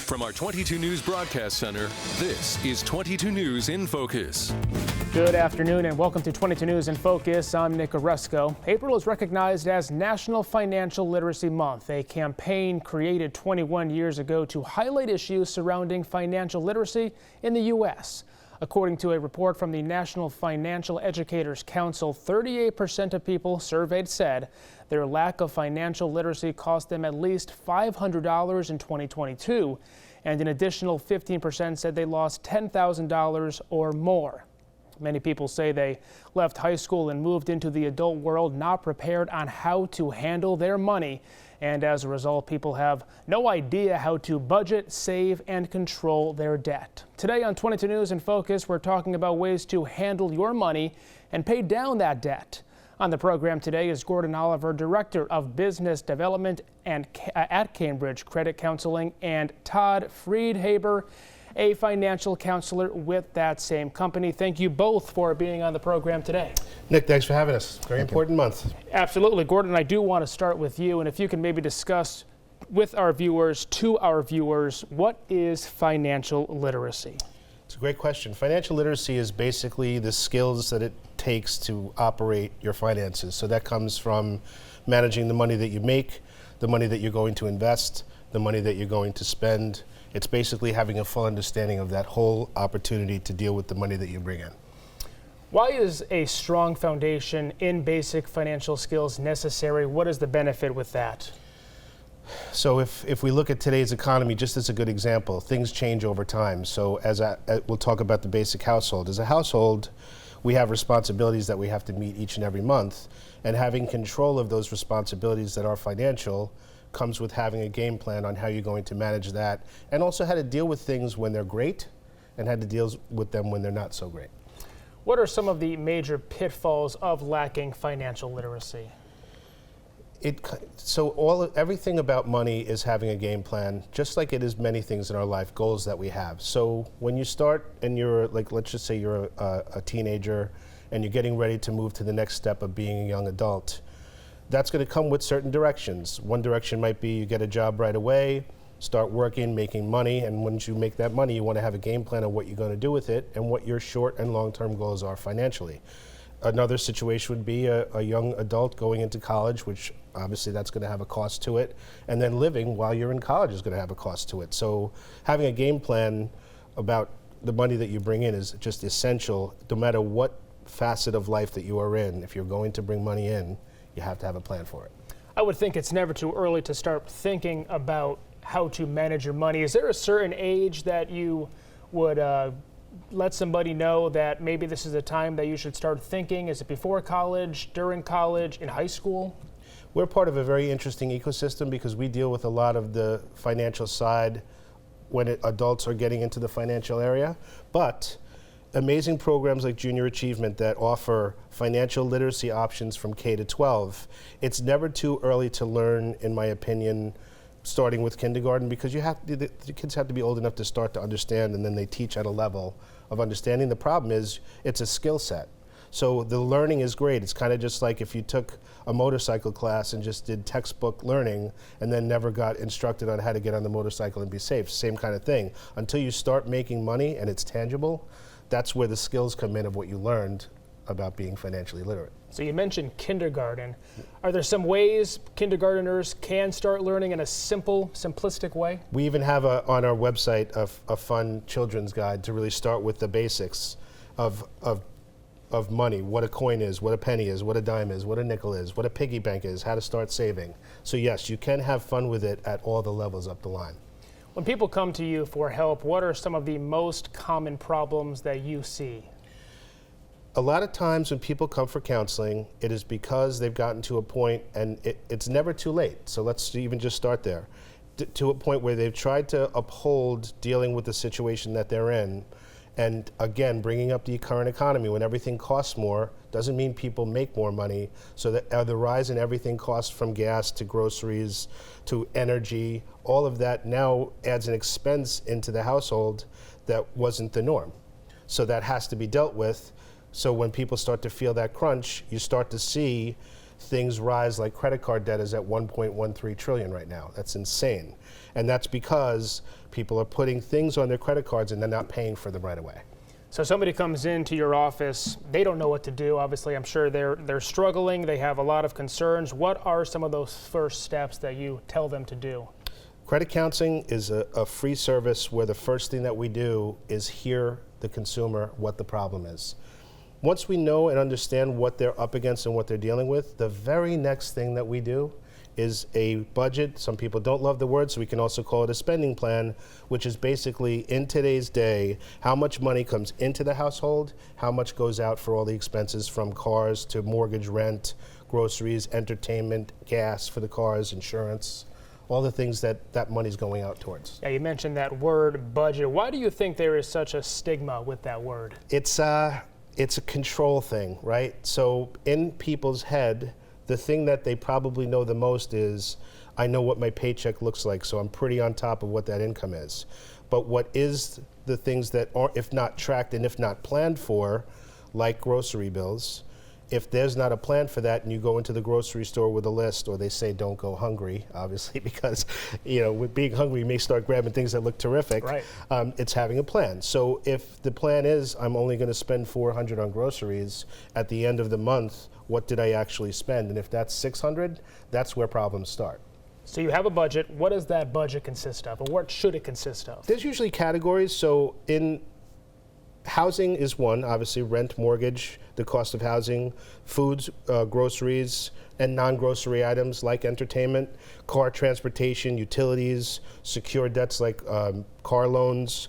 From our 22 News Broadcast Center, this is 22 News in Focus. Good afternoon and welcome to 22 News in Focus. I'm Nick Oresco. April is recognized as National Financial Literacy Month, a campaign created 21 years ago to highlight issues surrounding financial literacy in the U.S. According to a report from the National Financial Educators Council, 38% of people surveyed said their lack of financial literacy cost them at least $500 in 2022, and an additional 15% said they lost $10,000 or more. Many people say they left high school and moved into the adult world not prepared on how to handle their money. And as a result, people have no idea how to budget, save, and control their debt. Today on 22 News in Focus, we're talking about ways to handle your money and pay down that debt. On the program today is Gordon Oliver, Director of Business Development at Cambridge Credit Counseling, and Todd Friedhaber, a financial counselor with that same company. Thank you both for being on the program today. Nick, thanks for having us. Very important month. Absolutely. Gordon, I do want to start with you, and if you can maybe discuss with our viewers, to our viewers, what is financial literacy? It's a great question. Financial literacy is basically the skills that it takes to operate your finances. So that comes from managing the money that you make, the money that you're going to invest, the money that you're going to spend. It's basically having a full understanding of that whole opportunity to deal with the money that you bring in. Why is a strong foundation in basic financial skills necessary? What is the benefit with that? So if we look at today's economy, just as a good example, things change over time. So we'll talk about the basic household. As a household, we have responsibilities that we have to meet each and every month. And having control of those responsibilities that are financial comes with having a game plan on how you're going to manage that, and also how to deal with things when they're great and how to deal with them when they're not so great. What are some of the major pitfalls of lacking financial literacy? Everything about money is having a game plan, just like it is many things in our life, goals that we have. So when you start and you're let's just say you're a teenager and you're getting ready to move to the next step of being a young adult, that's going to come with certain directions. One direction might be you get a job right away, start working, making money, and once you make that money, you want to have a game plan of what you're going to do with it and what your short and long-term goals are financially. Another situation would be a young adult going into college, which obviously that's going to have a cost to it, and then living while you're in college is going to have a cost to it. So having a game plan about the money that you bring in is just essential, no matter what facet of life that you are in. If you're going to bring money in, you have to have a plan for it. I would think it's never too early to start thinking about how to manage your money. Is there a certain age that you would let somebody know that maybe this is a time that you should start thinking? Is it before college, during college, in high school? We're part of a very interesting ecosystem because we deal with a lot of the financial side when adults are getting into the financial area. But amazing programs like Junior Achievement that offer financial literacy options from K to 12, it's never too early to learn, in my opinion, starting with kindergarten, because the kids have to be old enough to start to understand, and then they teach at a level of understanding. The problem is it's a skill set. So the learning is great. It's kind of just like if you took a motorcycle class and just did textbook learning and then never got instructed on how to get on the motorcycle and be safe. Same kind of thing. Until you start making money and it's tangible, that's where the skills come in of what you learned about being financially literate. So you mentioned kindergarten. Are there some ways kindergarteners can start learning in a simplistic way? We even have on our website a fun children's guide to really start with the basics of money, what a coin is, what a penny is, what a dime is, what a nickel is, what a piggy bank is, how to start saving. So yes, you can have fun with it at all the levels up the line. When people come to you for help, what are some of the most common problems that you see? A lot of times when people come for counseling, it is because they've gotten to a point, and it's never too late, so let's even just start there, to a point where they've tried to uphold dealing with the situation that they're in. And again, bringing up the current economy, when everything costs more, doesn't mean people make more money. So that the rise in everything costs, from gas to groceries to energy, all of that now adds an expense into the household that wasn't the norm. So that has to be dealt with. So when people start to feel that crunch, you start to see things rise like credit card debt is at 1.13 trillion right now. That's insane. And that's because people are putting things on their credit cards and they're not paying for them right away. So somebody comes into your office, they don't know what to do. Obviously, I'm sure they're struggling. They have a lot of concerns. What are some of those first steps that you tell them to do? Credit counseling is a free service where the first thing that we do is hear the consumer what the problem is. Once we know and understand what they're up against and what they're dealing with, the very next thing that we do is a budget. Some people don't love the word, so we can also call it a spending plan, which is basically, in today's day, how much money comes into the household, how much goes out for all the expenses from cars to mortgage, rent, groceries, entertainment, gas for the cars, insurance, all the things that money's going out towards. Yeah, you mentioned that word, budget. Why do you think there is such a stigma with that word? It's a control thing, right? So in people's head, the thing that they probably know the most is, I know what my paycheck looks like, so I'm pretty on top of what that income is. But what is the things that are, if not tracked and if not planned for, like grocery bills, if there's not a plan for that and you go into the grocery store with a list, or they say don't go hungry, obviously, because with being hungry you may start grabbing things that look terrific. Right. It's having a plan. So if the plan is I'm only going to spend $400 on groceries, at the end of the month, what did I actually spend? And if that's $600, that's where problems start. So you have a budget. What does that budget consist of, or what should it consist of? There's usually categories. So in housing is one, obviously, rent, mortgage, the cost of housing, foods, groceries, and non-grocery items like entertainment, car transportation, utilities, secure debts like car loans,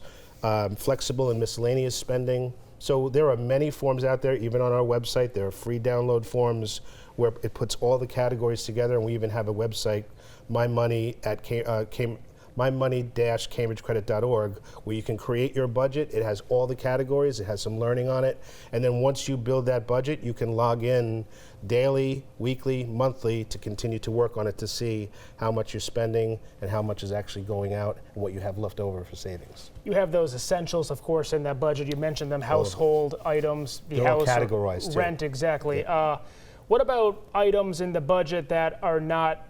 flexible and miscellaneous spending. So there are many forms out there, even on our website. There are free download forms where it puts all the categories together, and we even have a website, mymoney-cambridgecredit.org, where you can create your budget. It has all the categories, it has some learning on it, and then once you build that budget, you can log in daily, weekly, monthly to continue to work on it to see how much you're spending and how much is actually going out and what you have left over for savings. You have those essentials, of course, in that budget. You mentioned them, household items, the They're all house, categorized too. rent, exactly. Yeah. What about items in the budget that are not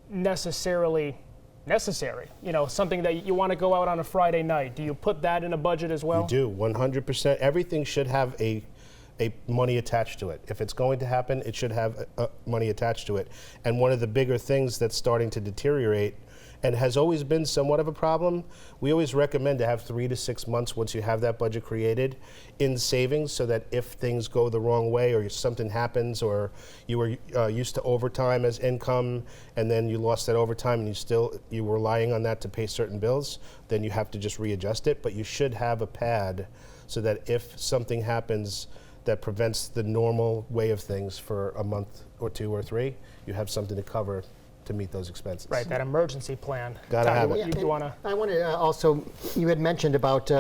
necessarily necessary? Something that you want to go out on a Friday night. Do you put that in a budget as well? You do, 100%. Everything should have a money attached to it. If it's going to happen, it should have money attached to it. And one of the bigger things that's starting to deteriorate and has always been somewhat of a problem, we always recommend to have 3 to 6 months once you have that budget created in savings, so that if things go the wrong way or something happens, or you were used to overtime as income and then you lost that overtime and you were relying on that to pay certain bills, then you have to just readjust it. But you should have a pad so that if something happens that prevents the normal way of things for a month or 2 or 3, you have something to cover to meet those expenses. Right, that emergency plan. Gotta have it. You want to? I want to also, you had mentioned about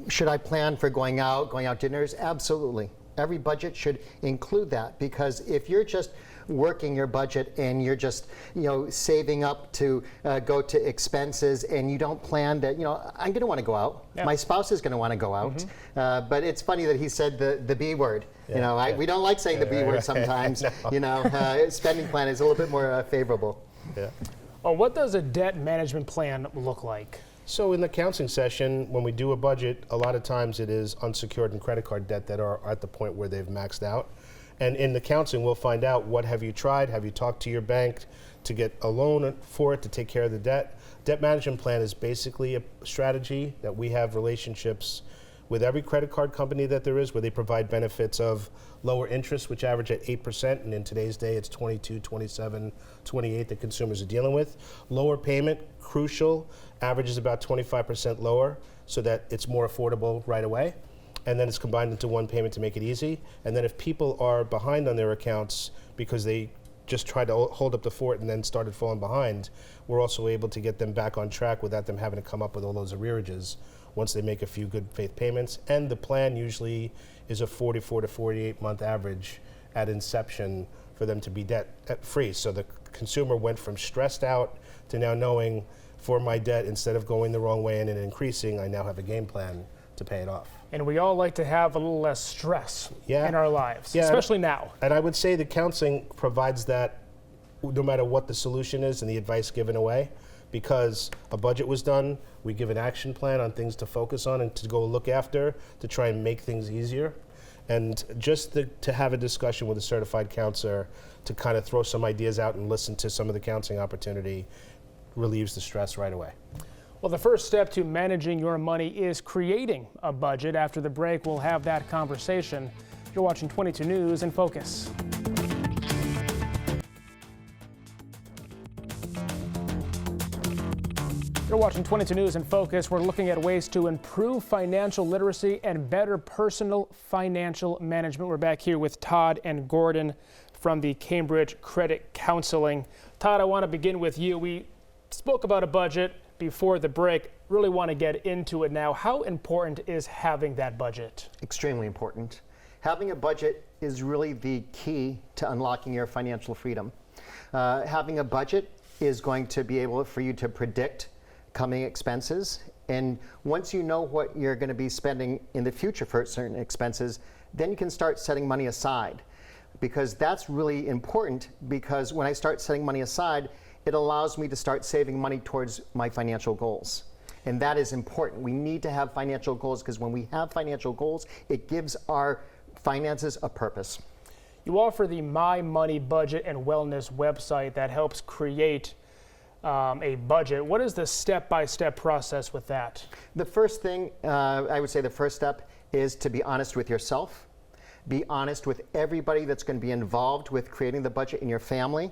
should I plan for going out dinners? Absolutely. Every budget should include that, because if you're just working your budget and you're just saving up to go to expenses, and you don't plan that, I'm going to want to go out. Yeah. My spouse is going to want to go out. Mm-hmm. But it's funny that he said the B word. Yeah, we don't like saying the B word sometimes. No. Spending plan is a little bit more favorable. Yeah. Well, what does a debt management plan look like? So in the counseling session, when we do a budget, a lot of times it is unsecured and credit card debt that are at the point where they've maxed out. And in the counseling, we'll find out, what have you tried? Have you talked to your bank to get a loan for it to take care of the debt? Debt management plan is basically a strategy that we have relationships with every credit card company that there is, where they provide benefits of lower interest, which average at 8%, and in today's day it's 22, 27, 28 that consumers are dealing with. Lower payment, crucial, averages about 25% lower, so that it's more affordable right away. And then it's combined into one payment to make it easy. And then if people are behind on their accounts because they just tried to hold up the fort and then started falling behind, we're also able to get them back on track without them having to come up with all those arrearages once they make a few good faith payments. And the plan usually is a 44 to 48 month average at inception for them to be debt free. So the consumer went from stressed out to now knowing, for my debt, instead of going the wrong way and it increasing, I now have a game plan to pay it off. And we all like to have a little less stress Yeah. in our lives, Yeah, especially now. And I would say the counseling provides that no matter what the solution is and the advice given away, because a budget was done, we give an action plan on things to focus on and to go look after to try and make things easier. And just to have a discussion with a certified counselor to kind of throw some ideas out and listen to some of the counseling opportunity relieves the stress right away. Well, the first step to managing your money is creating a budget. After the break, we'll have that conversation. You're watching 22 News in Focus. You're watching 22 News in Focus. We're looking at ways to improve financial literacy and better personal financial management. We're back here with Todd and Gordon from the Cambridge Credit Counseling. Todd, I want to begin with you. We spoke about a budget before the break. Really want to get into it now. How important is having that budget? Extremely important. Having a budget is really the key to unlocking your financial freedom. Having a budget is going to be able for you to predict coming expenses, and once you know what you're going to be spending in the future for certain expenses, then you can start setting money aside, because that's really important, because when I start setting money aside, it allows me to start saving money towards my financial goals. And that is important. We need to have financial goals, because when we have financial goals, it gives our finances a purpose. You offer the My Money Budget and Wellness website that helps create a budget. What is the step-by-step process with that? The first thing, I would say the first step is to be honest with yourself. Be honest with everybody that's going to be involved with creating the budget in your family.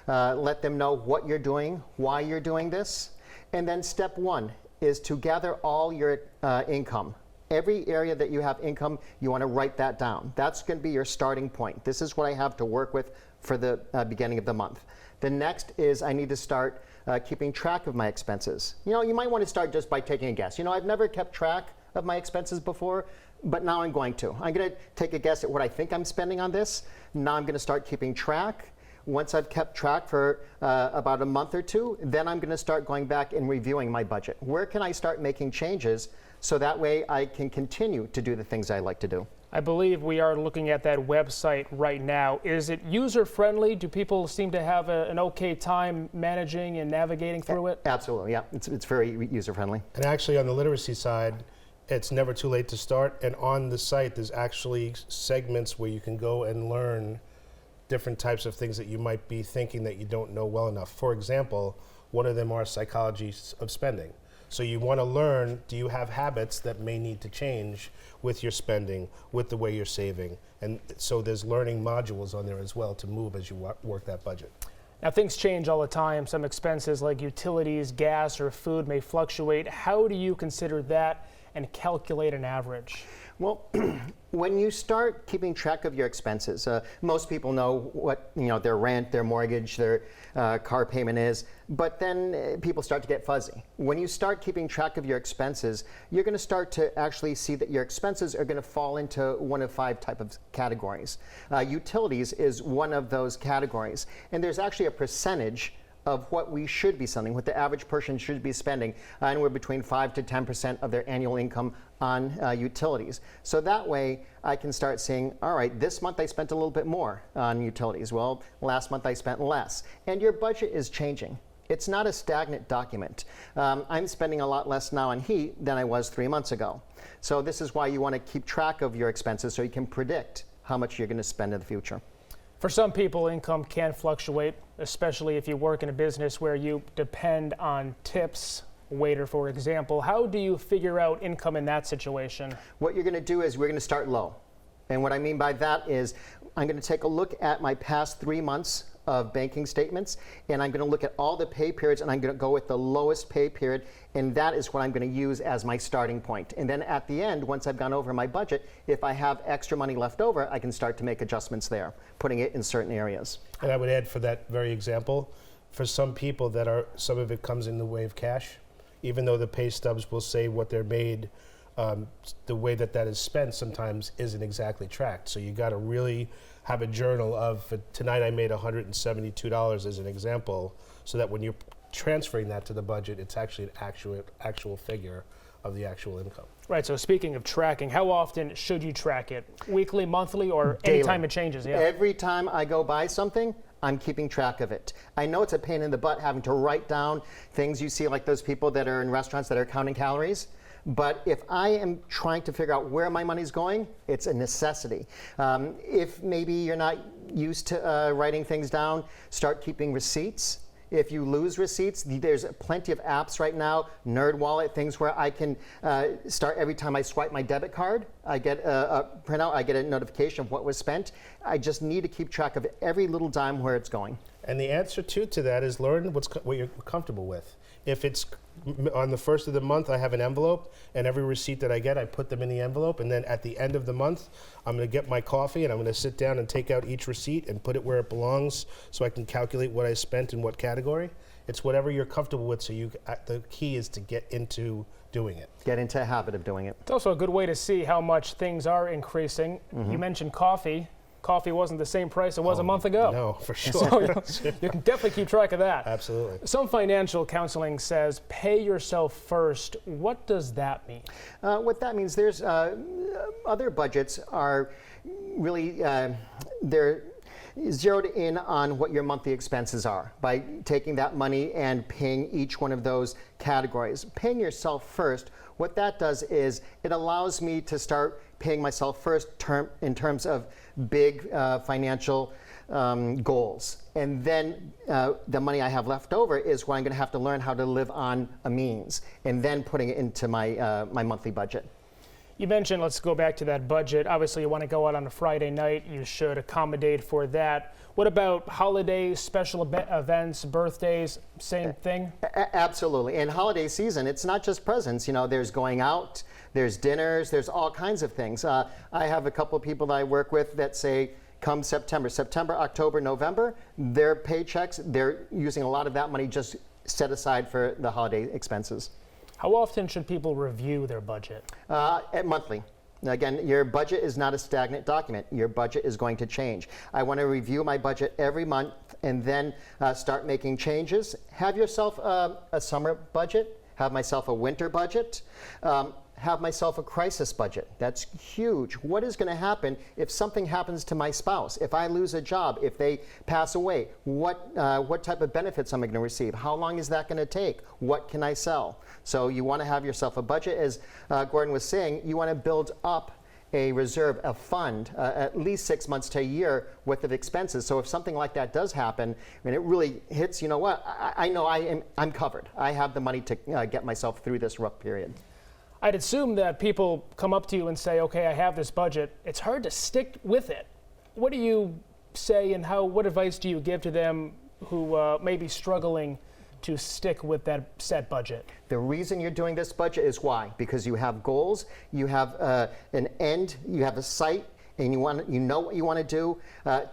Let them know what you're doing, why you're doing this. And then step one is to gather all your income. Every area that you have income, you want to write that down. That's going to be your starting point. This is what I have to work with for the beginning of the month. The next is I need to start keeping track of my expenses. You know, you might want to start just by taking a guess. You know, I've never kept track of my expenses before, but now I'm going to. I'm going to take a guess at what I think I'm spending on this. Now I'm going to start keeping track. Once I've kept track for about a month or two, then I'm going to start going back and reviewing my budget. Where can I start making changes so that way I can continue to do the things I like to do? I believe we are looking at that website right now. Is it user-friendly? Do people seem to have an okay time managing and navigating through it? Absolutely, yeah. It's very user-friendly. And actually on the literacy side, it's never too late to start. And on the site, there's actually segments where you can go and learn different types of things that you might be thinking that you don't know well enough. For example, one of them are psychologies of spending. So you want to learn, do you have habits that may need to change with your spending, with the way you're saving? And so there's learning modules on there as well to move as you work that budget. Now, things change all the time. Some expenses like utilities, gas, or food may fluctuate. How do you consider that and calculate an average? Well, when you start keeping track of your expenses, most people know what their rent, their mortgage, their car payment is, but then people start to get fuzzy. When you start keeping track of your expenses, you're going to start to actually see that your expenses are going to fall into one of 5 type of categories. Utilities is one of those categories, and there's actually a percentage of what we should be spending, what the average person should be spending, anywhere between 5 to 10% of their annual income on utilities. So that way I can start saying, all right, this month I spent a little bit more on utilities. Well, last month I spent less. And your budget is changing. It's not a stagnant document. I'm spending a lot less now on heat than I was 3 months ago. So this is why you want to keep track of your expenses so you can predict how much you're going to spend in the future. For some people, income can fluctuate, especially if you work in a business where you depend on tips. Waiter, for example. How do you figure out income in that situation? What you're going to do is we're going to start low. And what I mean by that is I'm going to take a look at my past 3 months of banking statements, and I'm going to look at all the pay periods, and I'm going to go with the lowest pay period, and that is what I'm going to use as my starting point. And then at the end, once I've gone over my budget, if I have extra money left over, I can start to make adjustments there, putting it in certain areas. And I would add for that very example, for some people some of it comes in the way of cash, even though the pay stubs will say what they're made, the way that is spent sometimes isn't exactly tracked. So you got to really have a journal of, tonight I made $172 as an example, so that when you're transferring that to the budget, it's actually an actual figure of the actual income. Right, so speaking of tracking, how often should you track it? Weekly, monthly, or Daily. anytime it changes? Yeah. Every time I go buy something, I'm keeping track of it. I know it's a pain in the butt having to write down things you see, like those people that are in restaurants that are counting calories. But if I am trying to figure out where my money's going, it's a necessity. If maybe you're not used to writing things down, start keeping receipts. If you lose receipts, there's plenty of apps right now, NerdWallet, things where I can start every time I swipe my debit card. I get a printout, I get a notification of what was spent. I just need to keep track of every little dime where it's going. And the answer to that is learn what you're comfortable with. If it's on the first of the month, I have an envelope, and every receipt that I get, I put them in the envelope, and then at the end of the month, I'm going to get my coffee, and I'm going to sit down and take out each receipt and put it where it belongs so I can calculate what I spent in what category. It's whatever you're comfortable with, so the key is to get into doing it. Get into a habit of doing it. It's also a good way to see how much things are increasing. You mentioned coffee. Coffee wasn't the same price it was a month ago. No, for sure. So you can definitely keep track of that. Absolutely. Some financial counseling says pay yourself first. What does that mean? What that means, there's other budgets are really, they're zeroed in on what your monthly expenses are by taking that money and paying each one of those categories. Paying yourself first, what that does is it allows me to start paying myself first in terms of big financial goals. And then the money I have left over is what I'm going to have to learn how to live on a means, and then putting it into my monthly budget. You mentioned, let's go back to that budget. Obviously, you want to go out on a Friday night. You should accommodate for that. What about holidays, special events, birthdays, same thing? Absolutely. And holiday season, it's not just presents. You know, there's going out, there's dinners, there's all kinds of things. I have a couple of people that I work with that say, come September, October, November, their paychecks, they're using a lot of that money just set aside for the holiday expenses. How often should people review their budget? Monthly. Again, your budget is not a stagnant document. Your budget is going to change. I want to review my budget every month and then start making changes. Have yourself a summer budget. Have myself a winter budget. Have myself a crisis budget. That's huge. What is going to happen if something happens to my spouse? If I lose a job, if they pass away, what type of benefits am I going to receive? How long is that going to take? What can I sell? So you want to have yourself a budget. As Gordon was saying, you want to build up a reserve, a fund, at least 6 months to a year worth of expenses. So if something like that does happen, and it really hits, you know what? I know I'm covered. I have the money to get myself through this rough period. I'd assume that people come up to you and say, okay, I have this budget. It's hard to stick with it. What do you say, and what advice do you give to them who may be struggling to stick with that set budget? The reason you're doing this budget is why? Because you have goals, you have an end, you have a sight, and you know what you want to do.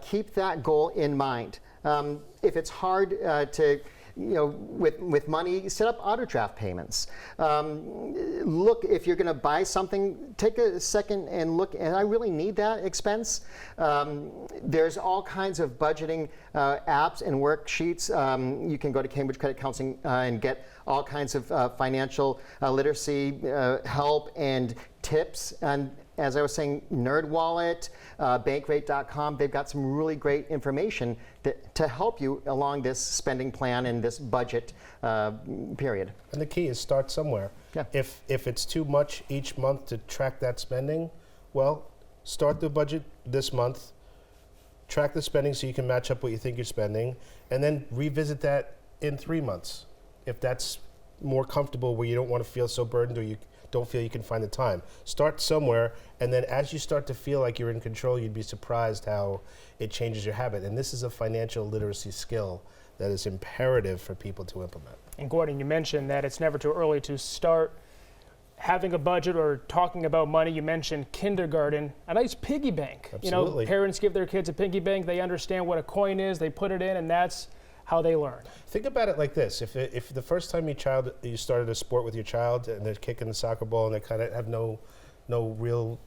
Keep that goal in mind. If it's hard to, with money, set up auto draft payments. Look, if you're going to buy something, take a second and look, and I really need that expense. There's all kinds of budgeting apps and worksheets. You can go to Cambridge Credit Counseling and get all kinds of financial literacy help and tips. And as I was saying, NerdWallet, bankrate.com, they've got some really great information to help you along this spending plan and this budget period. And the key is start somewhere. Yeah. If it's too much each month to track that spending, well, start the budget this month, track the spending so you can match up what you think you're spending, and then revisit that in 3 months. If that's more comfortable, where you don't want to feel so burdened or you don't feel you can find the time. Start somewhere, and then as you start to feel like you're in control, you'd be surprised how it changes your habit. And this is a financial literacy skill that is imperative for people to implement. And Gordon, you mentioned that it's never too early to start having a budget or talking about money. You mentioned kindergarten, a nice piggy bank. Absolutely. Parents give their kids a piggy bank, they understand what a coin is, they put it in, and that's how they learn. Think about it like this. If the first time you started a sport with your child and they're kicking the soccer ball and they kind of have no no real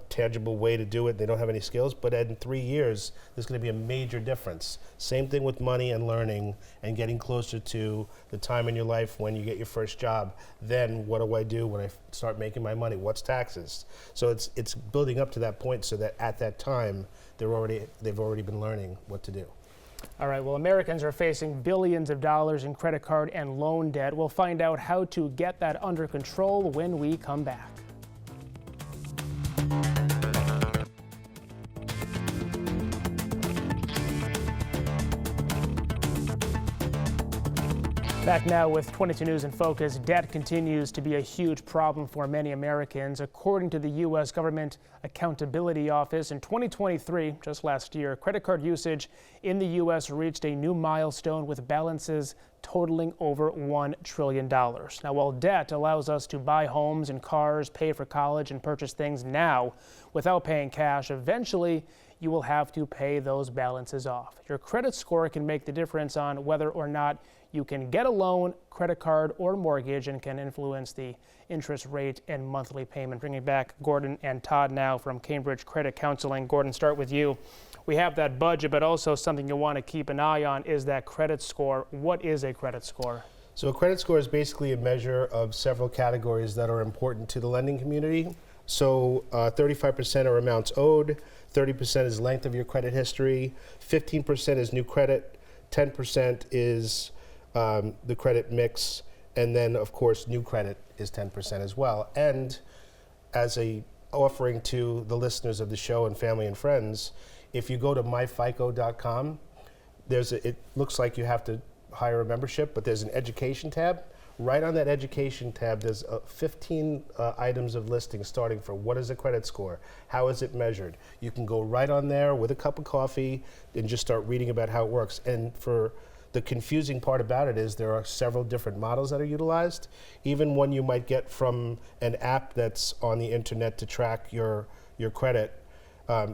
tangible way to do it. They don't have any skills, but in 3 years, there's going to be a major difference. Same thing with money and learning and getting closer to the time in your life when you get your first job. Then what do I do when I start making my money? What's taxes? So it's building up to that point so that at that time, they've already been learning what to do. All right, well, Americans are facing billions of dollars in credit card and loan debt. We'll find out how to get that under control when we come back. Back now with 22 News in Focus. Debt continues to be a huge problem for many Americans. According to the U.S. Government Accountability Office, in 2023, just last year, credit card usage in the U.S. reached a new milestone with balances totaling over $1 trillion. Now, while debt allows us to buy homes and cars, pay for college, and purchase things now without paying cash, eventually you will have to pay those balances off. Your credit score can make the difference on whether or not you can get a loan, credit card, or mortgage, and can influence the interest rate and monthly payment. Bringing back Gordon and Todd now from Cambridge Credit Counseling. Gordon, start with you. We have that budget, but also something you want to keep an eye on is that credit score. What is a credit score? So a credit score is basically a measure of several categories that are important to the lending community. So 35% are amounts owed, 30% is length of your credit history, 15% is new credit, 10% is the credit mix, and then of course new credit is 10% as well. And as a offering to the listeners of the show and family and friends, if you go to myfico.com, it looks like you have to hire a membership, but there's an education tab. Right on that education tab, there's 15 items of listings starting for what is a credit score, how is it measured. You can go right on there with a cup of coffee and just start reading about how it works. And for the confusing part about it is there are several different models that are utilized. Even one you might get from an app that's on the internet to track your credit,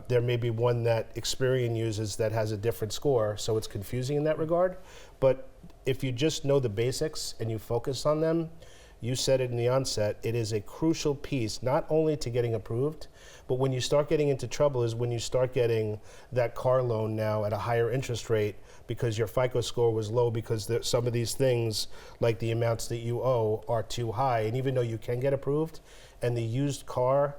there may be one that Experian uses that has a different score, so it's confusing in that regard. But if you just know the basics and you focus on them, you said it in the onset, it is a crucial piece, not only to getting approved, but when you start getting into trouble is when you start getting that car loan now at a higher interest rate because your FICO score was low because some of these things, like the amounts that you owe, are too high. And even though you can get approved, and the used car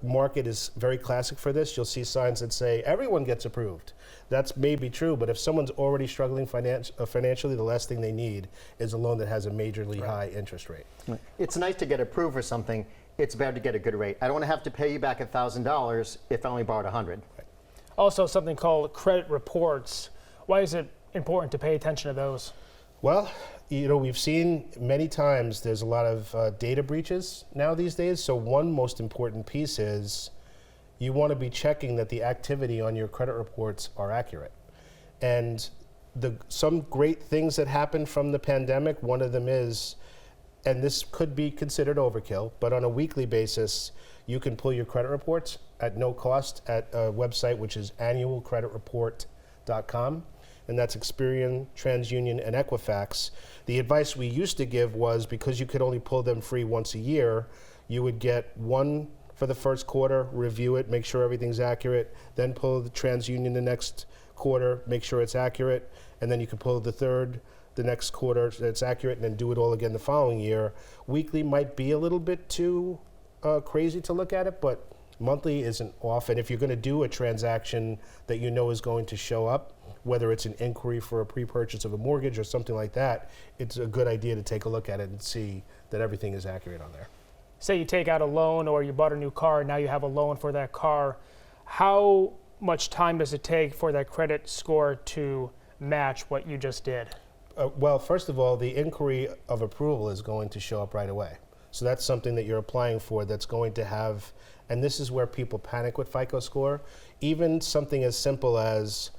market is very classic for this, you'll see signs that say everyone gets approved. That's maybe true, but if someone's already struggling financially, the last thing they need is a loan that has a majorly high interest rate. Right. It's nice to get approved for something. It's better to get a good rate. I don't want to have to pay you back $1,000 if I only borrowed $100. Right. Also, something called credit reports. Why is it important to pay attention to those? Well, we've seen many times there's a lot of data breaches now these days. So one most important piece is you want to be checking that the activity on your credit reports are accurate. And some great things that happened from the pandemic, one of them is, and this could be considered overkill, but on a weekly basis, you can pull your credit reports at no cost at a website which is annualcreditreport.com. And that's Experian, TransUnion, and Equifax. The advice we used to give was because you could only pull them free once a year, you would get one for the first quarter, review it, make sure everything's accurate, then pull the TransUnion the next quarter, make sure it's accurate, and then you can pull the third the next quarter that's accurate, and then do it all again the following year. Weekly might be a little bit too crazy to look at it, but monthly isn't off. And if you're going to do a transaction that you know is going to show up, whether it's an inquiry for a pre-purchase of a mortgage or something like that, it's a good idea to take a look at it and see that everything is accurate on there. Say you take out a loan or you bought a new car, now you have a loan for that car. How much time does it take for that credit score to match what you just did? Well, first of all, the inquiry of approval is going to show up right away. So that's something that you're applying for that's going to have, and this is where people panic with FICO score. Even something as simple as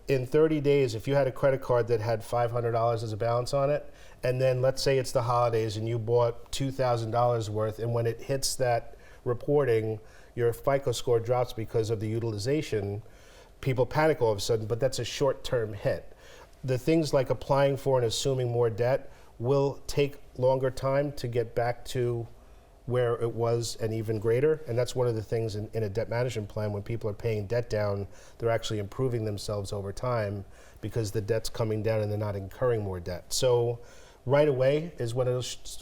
in 30 days, if you had a credit card that had $500 as a balance on it, and then let's say it's the holidays and you bought $2,000 worth, and when it hits that reporting, your FICO score drops because of the utilization, people panic all of a sudden, but that's a short-term hit. The things like applying for and assuming more debt will take longer time to get back to where it was and even greater. And that's one of the things in a debt management plan. When people are paying debt down, they're actually improving themselves over time because the debt's coming down and they're not incurring more debt. So right away is when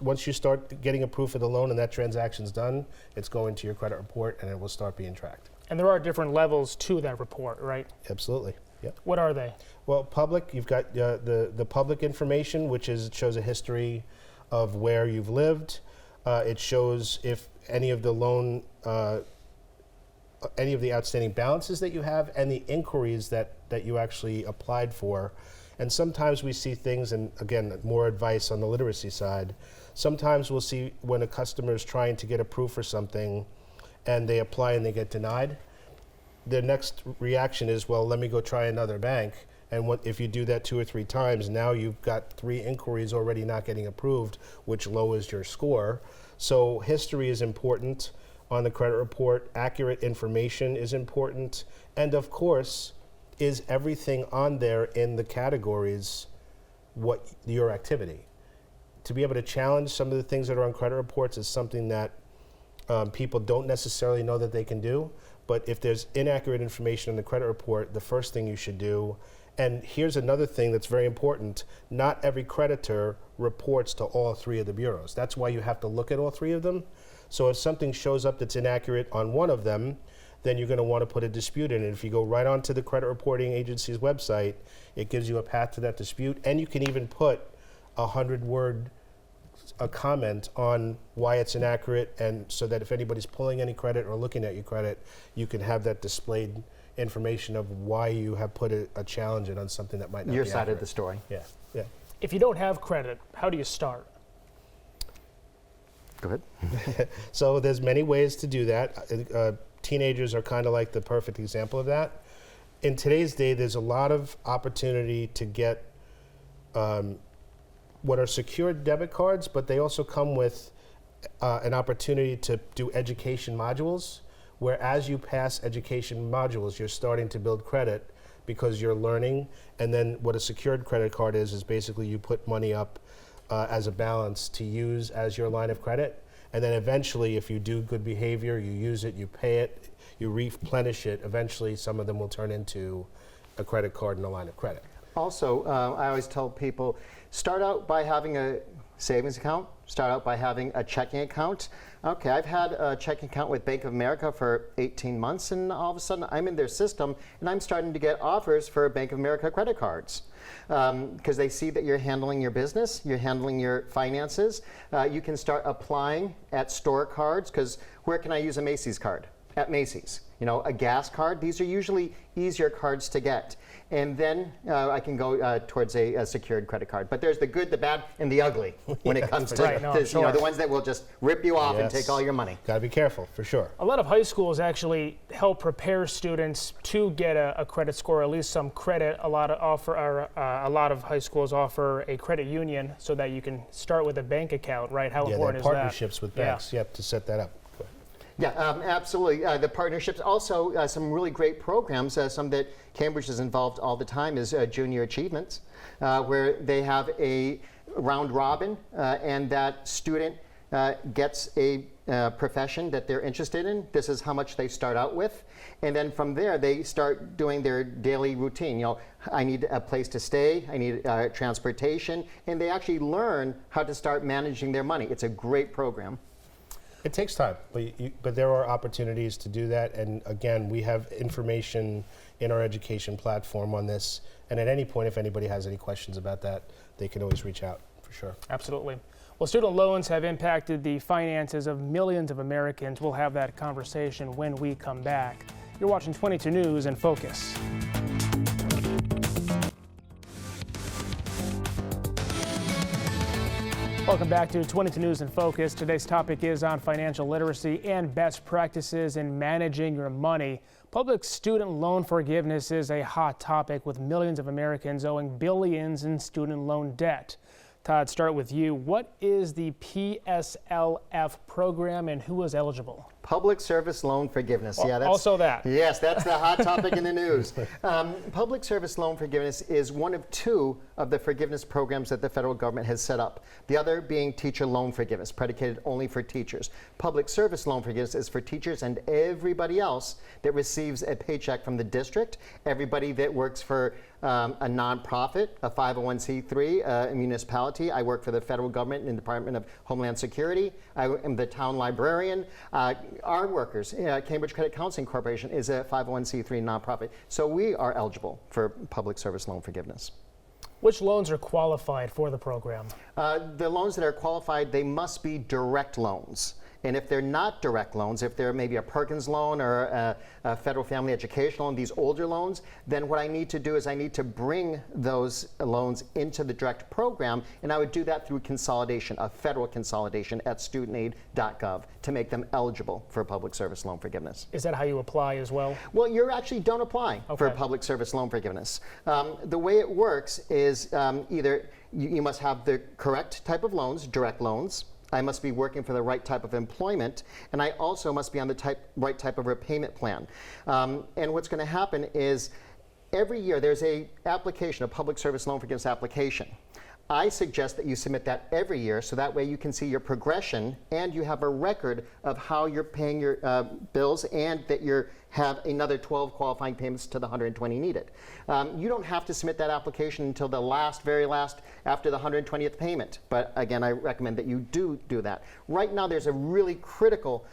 once you start getting approved for the loan and that transaction's done, it's going to your credit report and it will start being tracked. And there are different levels to that report, right? Absolutely. Yep. What are they? Well, public, you've got the public information, which shows a history of where you've lived. It shows if any of the loan, any of the outstanding balances that you have and the inquiries that you actually applied for. And sometimes we see things, and again, more advice on the literacy side. Sometimes we'll see when a customer is trying to get approved for something and they apply and they get denied. Their next reaction is, well, let me go try another bank. And if you do that 2 or 3 times, now you've got 3 inquiries already not getting approved, which lowers your score. So history is important on the credit report. Accurate information is important. And of course, is everything on there in the categories what your activity? To be able to challenge some of the things that are on credit reports is something that people don't necessarily know that they can do. But if there's inaccurate information in the credit report, the first thing you should do, and here's another thing that's very important, not every creditor reports to all 3 of the bureaus. That's why you have to look at all 3 of them. So if something shows up that's inaccurate on one of them, then you're going to want to put a dispute in. And if you go right onto the credit reporting agency's website, it gives you a path to that dispute. And you can even put a 100-word comment on why it's inaccurate, and so that if anybody's pulling any credit or looking at your credit, you can have that displayed information of why you have put a challenge in on something that might not be Your side accurate. of the story. Yeah, yeah. If you don't have credit, how do you start? Go ahead. So there's many ways to do that. Teenagers are kind of like the perfect example of that. In today's day, there's a lot of opportunity to get what are secured debit cards, but they also come with an opportunity to do education modules, where as you pass education modules, you're starting to build credit because you're learning. And then what a secured credit card is basically you put money up as a balance to use as your line of credit. And then eventually, if you do good behavior, you use it, you pay it, you replenish it, eventually some of them will turn into a credit card and a line of credit. Also, I always tell people, start out by having a savings account, start out by having a checking account. Okay, I've had a checking account with Bank of America for 18 months, and all of a sudden I'm in their system and I'm starting to get offers for Bank of America credit cards. Because they see that you're handling your business, you're handling your finances. You can start applying at store cards, because where can I use a Macy's card? At Macy's. You know, a gas card, these are usually easier cards to get. And then I can go towards a secured credit card. But there's the good, the bad, and the ugly when it comes to right, no, this, sure. the ones that will just rip you off and Yes. take all your money. Got to be careful, for sure. A lot of high schools actually help prepare students to get a credit score, at least some credit. A lot of high schools offer a credit union so that you can start with a bank account, right? How Yeah, they have important is that? partnerships with banks, you have to set that up. Yeah, absolutely. The partnerships, also some really great programs. Some that Cambridge is involved all the time is Junior Achievements, where they have a round robin, and that student gets a profession that they're interested in. This is how much they start out with. And then from there, they start doing their daily routine. You know, I need a place to stay, I need transportation, and they actually learn how to start managing their money. It's a great program. It takes time, but there are opportunities to do that. And again, we have information in our education platform on this. And at any point, if anybody has any questions about that, they can always reach out, for sure. Absolutely. Well, student loans have impacted the finances of millions of Americans. We'll have that conversation when we come back. You're watching 22 News in Focus. Welcome back to 22 News in Focus. Today's topic is on financial literacy and best practices in managing your money. Public student loan forgiveness is a hot topic, with millions of Americans owing billions in student loan debt. Todd, start with you. What is the PSLF program and who is eligible? Public service loan forgiveness. Yeah, that's also that. Yes, that's the hot topic in the news. Public service loan forgiveness is one of two of the forgiveness programs that the federal government has set up. The other being teacher loan forgiveness, predicated only for teachers. Public service loan forgiveness is for teachers and everybody else that receives a paycheck from the district, everybody that works for a nonprofit, a 501c3, a municipality. I work for the federal government in the Department of Homeland Security. I am the town librarian. Our workers, Cambridge Credit Counseling Corporation is a 501c3 nonprofit. So we are eligible for public service loan forgiveness. Which loans are qualified for the program? The loans that are qualified, they must be direct loans. And if they're not direct loans, if they're maybe a Perkins loan or a federal family education loan, these older loans, then what I need to do is I need to bring those loans into the direct program, and I would do that through consolidation, a federal consolidation at studentaid.gov to make them eligible for public service loan forgiveness. Is that how you apply as well? Well, you actually don't apply for public service loan forgiveness. The way it works is either you must have the correct type of loans, direct loans. I must be working for the right type of employment, and I also must be on the right type of repayment plan. And what's going to happen is every year there's a application, a public service loan forgiveness application. I suggest that you submit that every year so that way you can see your progression and you have a record of how you're paying your bills and that you have another 12 qualifying payments to the 120 needed. You don't have to submit that application until the very last, after the 120th payment. But again, I recommend that you do that. Right now, there's a really critical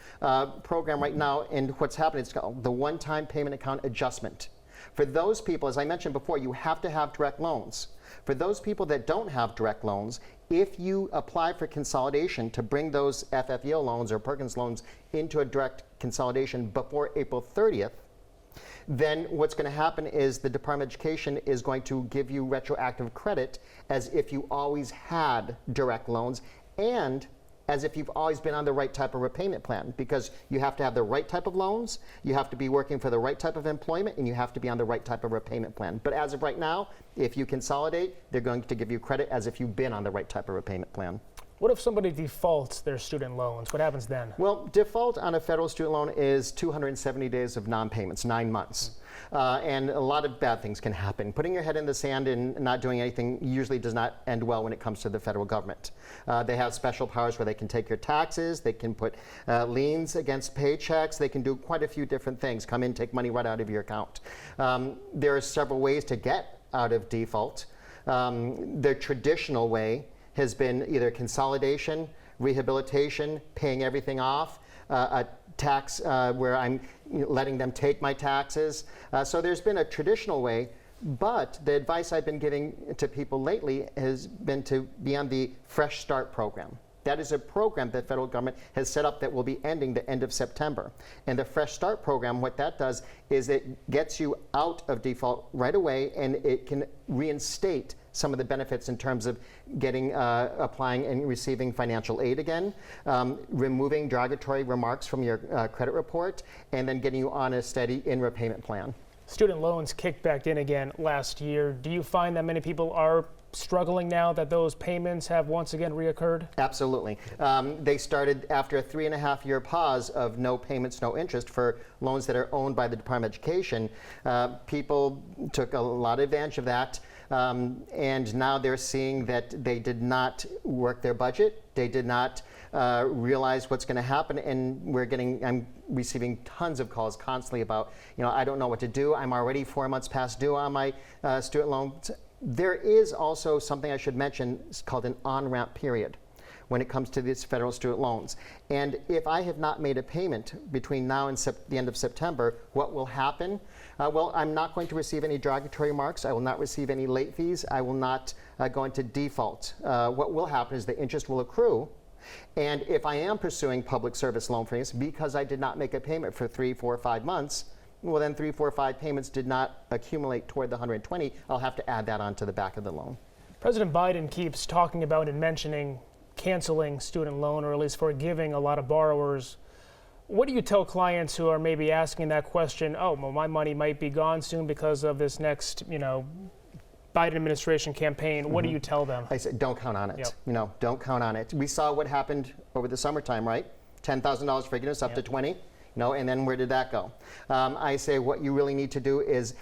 program right now, and what's happening is called the one-time payment account adjustment. For those people, as I mentioned before, you have to have direct loans. For those people that don't have direct loans, if you apply for consolidation to bring those FFEO loans or Perkins loans into a direct consolidation before April 30th, then what's going to happen is the Department of Education is going to give you retroactive credit as if you always had direct loans and as if you've always been on the right type of repayment plan, because you have to have the right type of loans, you have to be working for the right type of employment, and you have to be on the right type of repayment plan. But as of right now, if you consolidate, they're going to give you credit as if you've been on the right type of repayment plan. What if somebody defaults their student loans? What happens then? Well, default on a federal student loan is 270 days of non-payments, 9 months. And a lot of bad things can happen. Putting your head in the sand and not doing anything usually does not end well when it comes to the federal government. They have special powers where they can take your taxes, they can put liens against paychecks, they can do quite a few different things, come in, take money right out of your account. There are several ways to get out of default. The traditional way has been either consolidation, rehabilitation, paying everything off, a tax where I'm letting them take my taxes. So there's been a traditional way, but the advice I've been giving to people lately has been to be on the Fresh Start program. That is a program that the federal government has set up that will be ending the end of September. And the Fresh Start program, what that does is it gets you out of default right away, and it can reinstate some of the benefits in terms of getting, applying and receiving financial aid again, removing derogatory remarks from your credit report, and then getting you on a steady in-repayment plan. Student loans kicked back in again last year. Do you find that many people are struggling now that those payments have once again reoccurred? Absolutely. They started after a 3.5-year pause of no payments, no interest for loans that are owned by the Department of Education. People took a lot of advantage of that. And now they're seeing that they did not work their budget. They did not realize what's going to happen, and I'm receiving tons of calls constantly about, I don't know what to do. I'm already 4 months past due on my student loans. There is also something I should mention. It's called an on-ramp period when it comes to these federal student loans. And if I have not made a payment between now and the end of September, what will happen? Well, I'm not going to receive any derogatory remarks. I will not receive any late fees. I will not go into default. What will happen is the interest will accrue. And if I am pursuing public service loan forgiveness because I did not make a payment for 3, 4, 5 months, well then 3, 4, 5 payments did not accumulate toward the 120. I'll have to add that onto the back of the loan. President Biden keeps talking about and mentioning canceling student loan, or at least forgiving a lot of borrowers. What do you tell clients who are maybe asking that question, oh, well, my money might be gone soon because of this next, Biden administration campaign? What do you tell them? I said, don't count on it. Yep. Don't count on it. We saw what happened over the summertime, right? $10,000 forgiveness up to 20. and then where did that go? I say what you really need to do is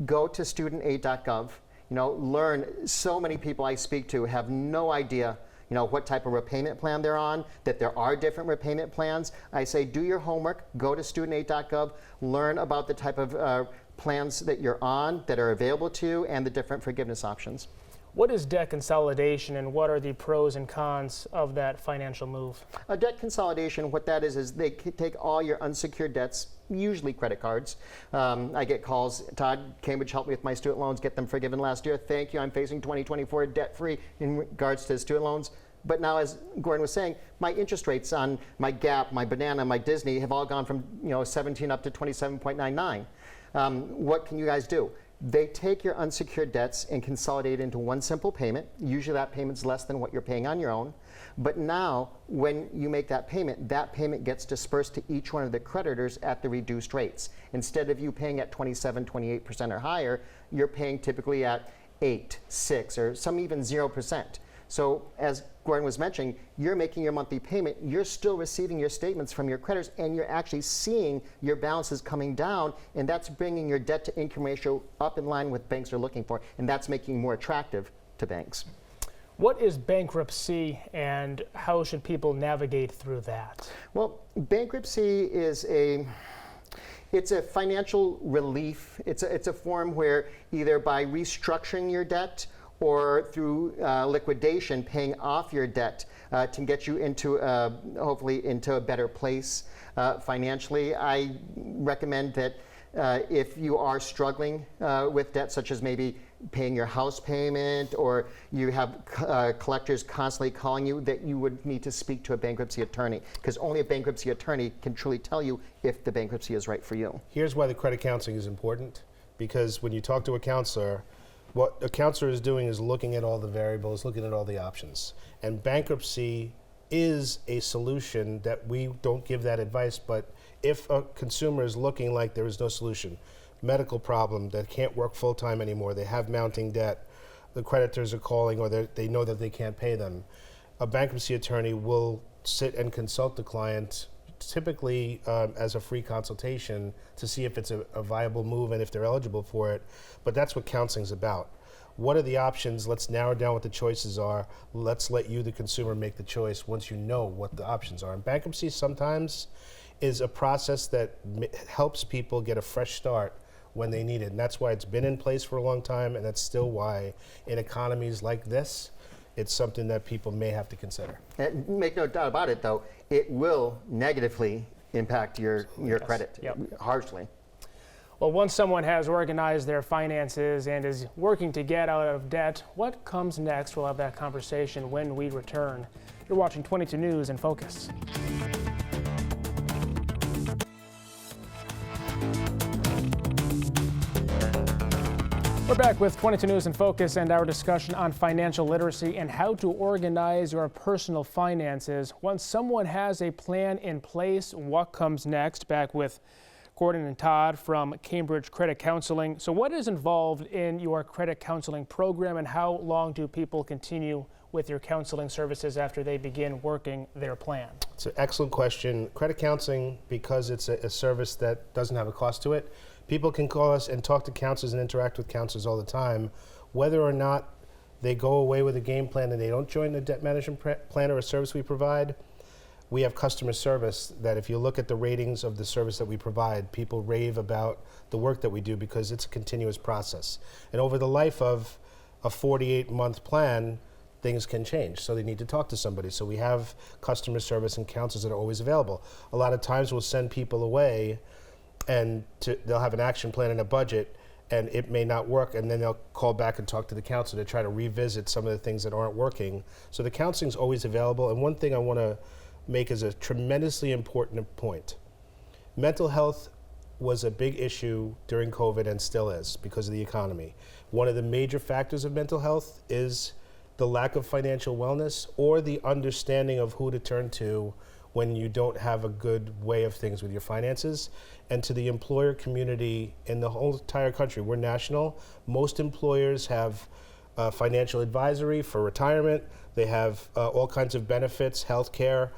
go to studentaid.gov. Learn. So many people I speak to have no idea what type of repayment plan they're on, that there are different repayment plans. I say do your homework, go to studentaid.gov, learn about the type of plans that you're on, that are available to you, and the different forgiveness options. What is debt consolidation, and what are the pros and cons of that financial move? A debt consolidation, what that is they take all your unsecured debts, usually credit cards. I get calls, Todd, Cambridge helped me with my student loans, get them forgiven last year. Thank you, I'm facing 2024 debt-free in regards to student loans. But now, as Gordon was saying, my interest rates on my Gap, my Banana, my Disney have all gone from 17 up to 27.99. What can you guys do? They take your unsecured debts and consolidate into one simple payment. Usually that payment's less than what you're paying on your own. But now, when you make that payment gets dispersed to each one of the creditors at the reduced rates. Instead of you paying at 27, 28% or higher, you're paying typically at 8, 6, or some even 0%. So as Gordon was mentioning, you're making your monthly payment, you're still receiving your statements from your creditors, and you're actually seeing your balances coming down, and that's bringing your debt to income ratio up in line with banks are looking for, and that's making you more attractive to banks. What is bankruptcy, and how should people navigate through that? Well, bankruptcy is it's a financial relief. It's a form where either by restructuring your debt or through liquidation, paying off your debt to get you into hopefully into a better place financially. I recommend that if you are struggling with debt, such as maybe paying your house payment, or you have collectors constantly calling you, that you would need to speak to a bankruptcy attorney, because only a bankruptcy attorney can truly tell you if the bankruptcy is right for you. Here's why the credit counseling is important, because when you talk to a counselor, what a counselor is doing is looking at all the variables, looking at all the options. And bankruptcy is a solution that we don't give that advice, but if a consumer is looking like there is no solution, medical problem, that can't work full-time anymore, they have mounting debt, the creditors are calling, or they know that they can't pay them, a bankruptcy attorney will sit and consult the client, typically as a free consultation, to see if it's a viable move and if they're eligible for it. But that's what counseling's about. What are the options? Let's narrow down what the choices are. Let's let you, the consumer, make the choice once you know what the options are. And bankruptcy sometimes is a process that helps people get a fresh start when they need it. And that's why it's been in place for a long time, and that's still why in economies like this, it's something that people may have to consider. And make no doubt about it, though, it will negatively impact your credit harshly. Well, once someone has organized their finances and is working to get out of debt, what comes next? We'll have that conversation when we return. You're watching 22 News in Focus. We're back with 22 News in Focus and our discussion on financial literacy and how to organize your personal finances. Once someone has a plan in place, what comes next? Back with Gordon and Todd from Cambridge Credit Counseling. So what is involved in your credit counseling program, and how long do people continue with your counseling services after they begin working their plan? It's an excellent question. Credit counseling, because it's a service that doesn't have a cost to it, people can call us and talk to counselors and interact with counselors all the time. Whether or not they go away with a game plan and they don't join the debt management plan or a service we provide, we have customer service that if you look at the ratings of the service that we provide, people rave about the work that we do because it's a continuous process. And over the life of a 48-month plan, things can change, so they need to talk to somebody. So we have customer service and counselors that are always available. A lot of times we'll send people away and they'll have an action plan and a budget, and it may not work, and then they'll call back and talk to the counselor to try to revisit some of the things that aren't working. So the counseling's always available. And one thing I want to make is a tremendously important point. Mental health was a big issue during COVID and still is because of the economy. One of the major factors of mental health is the lack of financial wellness or the understanding of who to turn to when you don't have a good way of things with your finances. And to the employer community in the whole entire country, we're national. Most employers have financial advisory for retirement. They have all kinds of benefits, health care,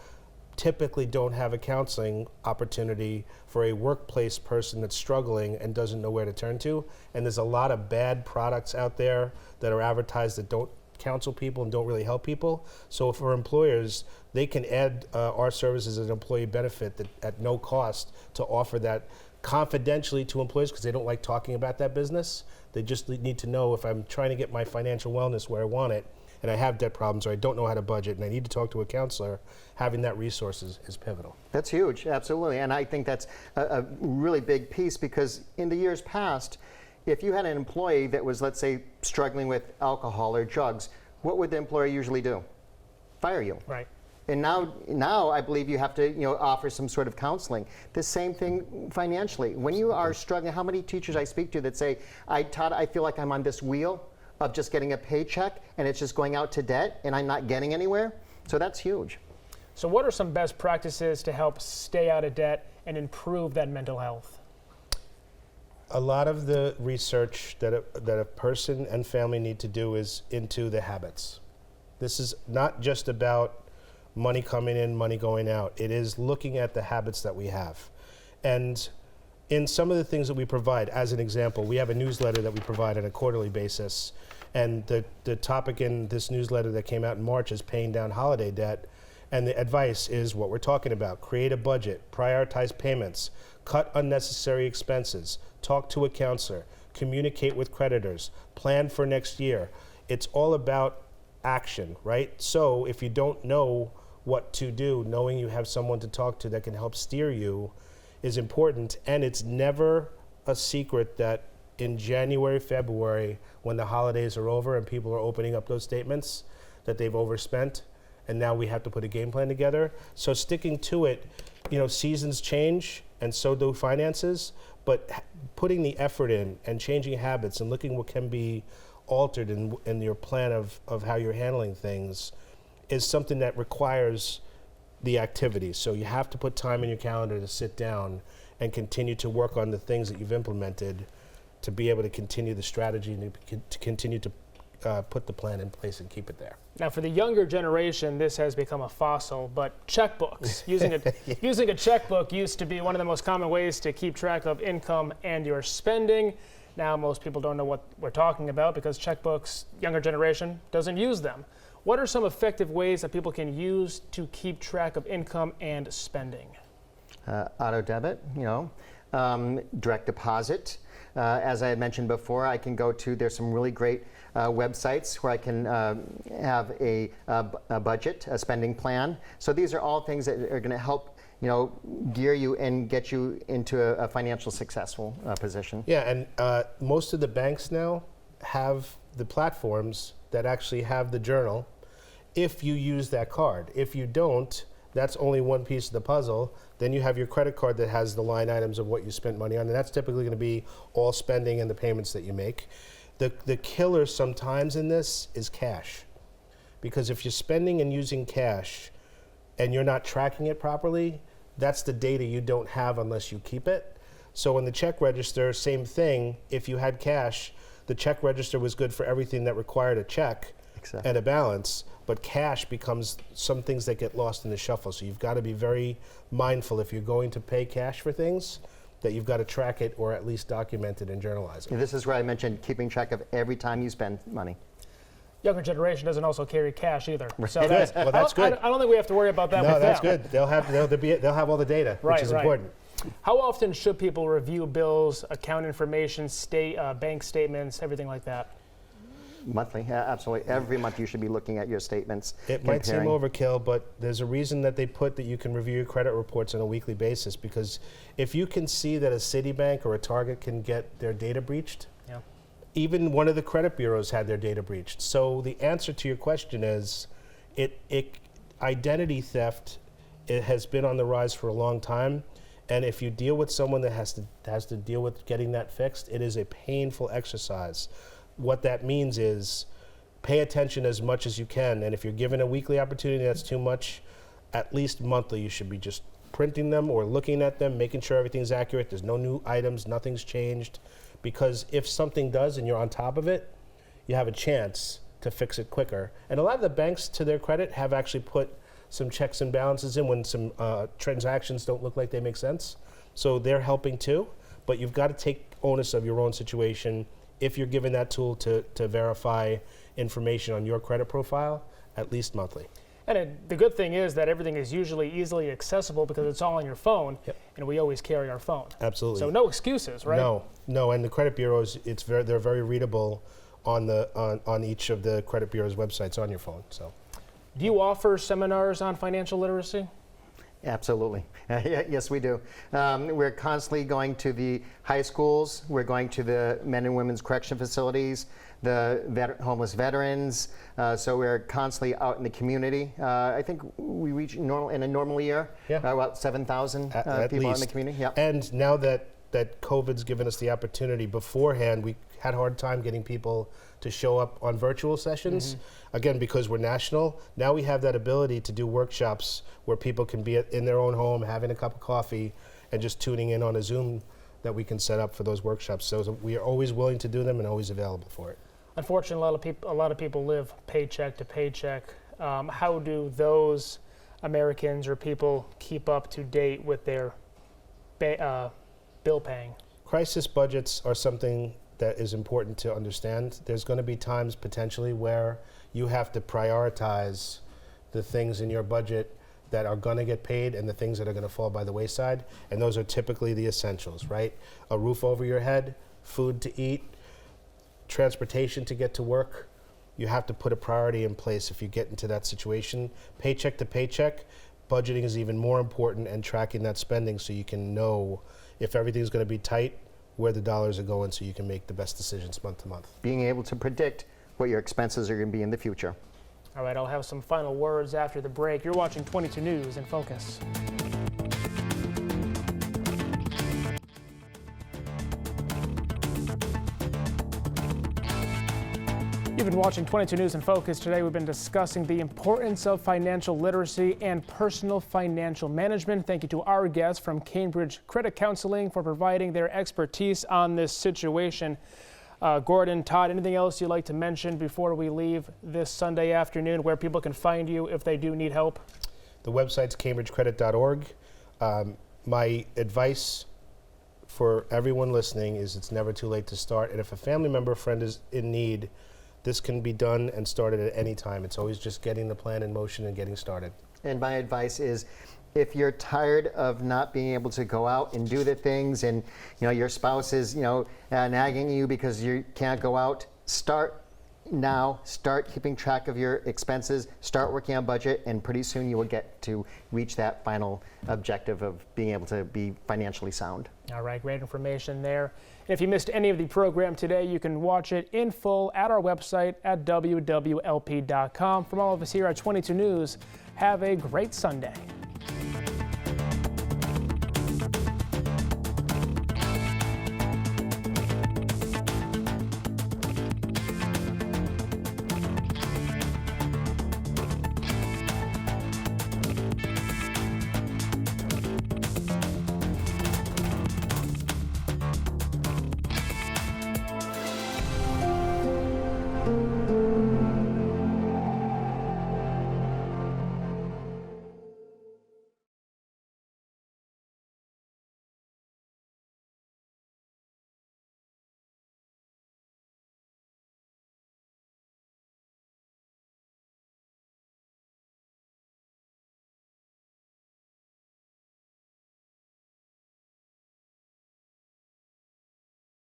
typically don't have a counseling opportunity for a workplace person that's struggling and doesn't know where to turn to. And there's a lot of bad products out there that are advertised that don't counsel people and don't really help people. So for employers, they can add our services as an employee benefit that at no cost to offer that confidentially to employees, because they don't like talking about that business. They just need to know, if I'm trying to get my financial wellness where I want it, and I have debt problems, or I don't know how to budget, and I need to talk to a counselor, having that resource is pivotal. That's huge, absolutely. And I think that's a really big piece, because in the years past, if you had an employee that was, let's say, struggling with alcohol or drugs, what would the employer usually do? Fire you. Right. And now I believe you have to offer some sort of counseling. The same thing financially. When you are struggling, how many teachers I speak to that say, I feel like I'm on this wheel of just getting a paycheck and it's just going out to debt and I'm not getting anywhere? So that's huge. So what are some best practices to help stay out of debt and improve that mental health? A lot of the research that a person and family need to do is into the habits. This is not just about money coming in, money going out. It is looking at the habits that we have. And in some of the things that we provide, as an example, we have a newsletter that we provide on a quarterly basis. And the topic in this newsletter that came out in March is paying down holiday debt. And the advice is what we're talking about. Create a budget, prioritize payments, cut unnecessary expenses, talk to a counselor, communicate with creditors, plan for next year. It's all about action, right? So if you don't know what to do, knowing you have someone to talk to that can help steer you is important. And it's never a secret that in January, February, when the holidays are over and people are opening up those statements, that they've overspent, and now we have to put a game plan together. So sticking to it, seasons change and so do finances, but putting the effort in and changing habits and looking what can be altered in your plan of how you're handling things is something that requires the activity. So you have to put time in your calendar to sit down and continue to work on the things that you've implemented to be able to continue the strategy and to continue to put the plan in place and keep it there. Now, for the younger generation, this has become a fossil, but checkbooks. Using a checkbook used to be one of the most common ways to keep track of income and your spending. Now, most people don't know what we're talking about because checkbooks, younger generation, doesn't use them. What are some effective ways that people can use to keep track of income and spending? Auto debit, direct deposit. As I had mentioned before, I can go to, there's some really great websites where I can have a budget, a spending plan. So these are all things that are going to help gear you and get you into a financial successful position. Yeah, and most of the banks now have the platforms that actually have the journal if you use that card. If you don't, that's only one piece of the puzzle. Then you have your credit card that has the line items of what you spent money on, and that's typically going to be all spending and the payments that you make. The killer sometimes in this is cash, because if you're spending and using cash and you're not tracking it properly, that's the data you don't have unless you keep it. So in the check register, same thing. If you had cash, the check register was good for everything that required a check and a balance, but cash becomes some things that get lost in the shuffle. So you've got to be very mindful if you're going to pay cash for things, that you've got to track it or at least document it and journalize it. And this is where I mentioned keeping track of every time you spend money. Younger generation doesn't also carry cash either. So that's, well, that's good. I don't think we have to worry about that. No, that's good. They'll have all the data, which is important. How often should people review bills, account information, bank statements, everything like that? Monthly, yeah, absolutely. Every month you should be looking at your statements. It might seem overkill, but there's a reason that they put that you can review your credit reports on a weekly basis, because if you can see that a Citibank or a Target can get their data breached, even one of the credit bureaus had their data breached. So the answer to your question is, identity theft, it has been on the rise for a long time. And if you deal with someone that has to deal with getting that fixed, it is a painful exercise. What that means is pay attention as much as you can. And if you're given a weekly opportunity that's too much, at least monthly you should be just printing them or looking at them, making sure everything's accurate, there's no new items, nothing's changed. Because if something does and you're on top of it, you have a chance to fix it quicker. And a lot of the banks, to their credit, have actually put some checks and balances in when some transactions don't look like they make sense. So they're helping too, but you've got to take onus of your own situation. If you're given that tool to verify information on your credit profile, at least monthly. And the good thing is that everything is usually easily accessible because it's all on your phone, and we always carry our phone. Absolutely. So no excuses, right? No, and the credit bureaus, they're very readable on each of the credit bureau's websites on your phone. So, do you offer seminars on financial literacy? Absolutely. Yes, we do. We're constantly going to the high schools. We're going to the men and women's correction facilities, the homeless veterans. So we're constantly out in the community. I think we reach in a normal year about 7,000 people out in the community. Yeah. And now that COVID's given us the opportunity, beforehand we had a hard time getting people to show up on virtual sessions. Again, because we're national, now we have that ability to do workshops where people can be in their own home, having a cup of coffee, and just tuning in on a Zoom that we can set up for those workshops. So we are always willing to do them and always available for it. Unfortunately, a lot of people live paycheck to paycheck. How do those Americans or people keep up to date with their bill paying? Crisis budgets are something that is important to understand. There's going to be times potentially where you have to prioritize the things in your budget that are going to get paid and the things that are going to fall by the wayside. And those are typically the essentials, right? A roof over your head, food to eat, transportation to get to work. You have to put a priority in place if you get into that situation. Paycheck to paycheck, budgeting is even more important, and tracking that spending so you can know if everything's going to be tight, where the dollars are going, so you can make the best decisions month to month. Being able to predict what your expenses are going to be in the future. All right, I'll have some final words after the break. You're watching 22 News in Focus. You've been watching 22 News in Focus. Today we've been discussing the importance of financial literacy and personal financial management. Thank you to our guests from Cambridge Credit Counseling for providing their expertise on this situation. Gordon, Todd, anything else you'd like to mention before we leave this Sunday afternoon, where people can find you if they do need help? The website's cambridgecredit.org. My advice for everyone listening is it's never too late to start. And if a family member or friend is in need, this can be done and started at any time. It's always just getting the plan in motion and getting started. And my advice is, if you're tired of not being able to go out and do the things, and your spouse is nagging you because you can't go out, start now. Start keeping track of your expenses. Start working on budget, and pretty soon you will get to reach that final objective of being able to be financially sound. All right, great information there. And if you missed any of the program today, you can watch it in full at our website at wwlp.com. From all of us here at 22 News, have a great Sunday.